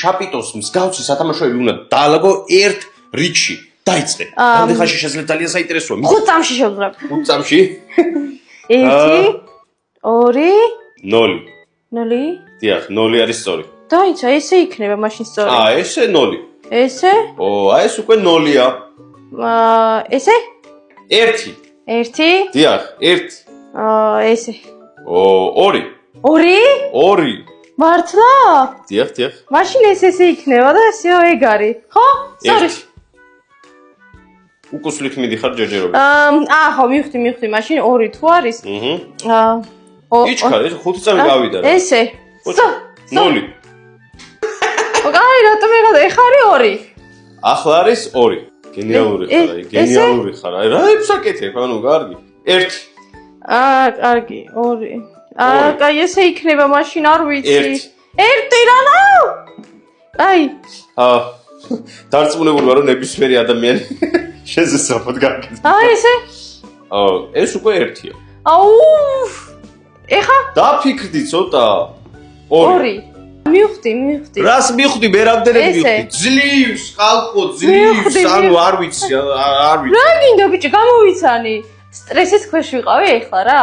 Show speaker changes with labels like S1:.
S1: შაპიტოს მსგავსი სათამაშოები უნდა დაალაგო ერთ რიგში. დაიწყე. რამდენი ხანში შეძლებ ძალიან საინტერესოა.
S2: 5 წამში შევძრებ.
S1: 5 წამში
S2: 1 2
S1: 0.
S2: 0
S1: დიახ, 0 არის სწორი.
S2: დაიცა, ესე იქნება მაშინ სწორი.
S1: ესე 0.
S2: ესე?
S1: ეს უკვე 0-ია.
S2: ესე?
S1: 1.
S2: 1?
S1: დიახ, 1.
S2: ესე.
S1: 2.
S2: 2?
S1: 2.
S2: მართლა?
S1: დიახ.
S2: მაშინ ესე იქნება და ესეო ეგ არის. ხო? სწორი.
S1: უკუსლით მიდიხარ ჯერჯერობით.
S2: ხო, მივხვდი, მაშინ 2 თუ არის?
S1: იჩქარ, 5 წამი გავიდა რა.
S2: ესე.
S1: 0.
S2: აი, რატომ ეგ ეხა არის 2?
S1: ახლა არის 2. გენიალური ხარ. აი, რა იფსაკეთებ, ანუ კარგი. 1.
S2: კარგი, 2. კაი, ესე იქნება მაშინ არ ვიცი. 1 რანა? აი.
S1: დარწმუნებული ვარ, რომ ნებისმიერი ადამიანი შეზესწრაფოდ გაკეთებს.
S2: ესე?
S1: ეს უკვე 1-ია.
S2: ეხა?
S1: დაფიქრდი ცოტა. 2.
S2: მივხვდი.
S1: რას მივხვდი, მე რამდენად მივხვდი? ძლივს, ხალხო, ძლივს, ანუ არ ვიცი.
S2: რა გინდა ბიჭი, გამოვიცანი. სტრესის ქვეშ ვიყავი ეხლა რა?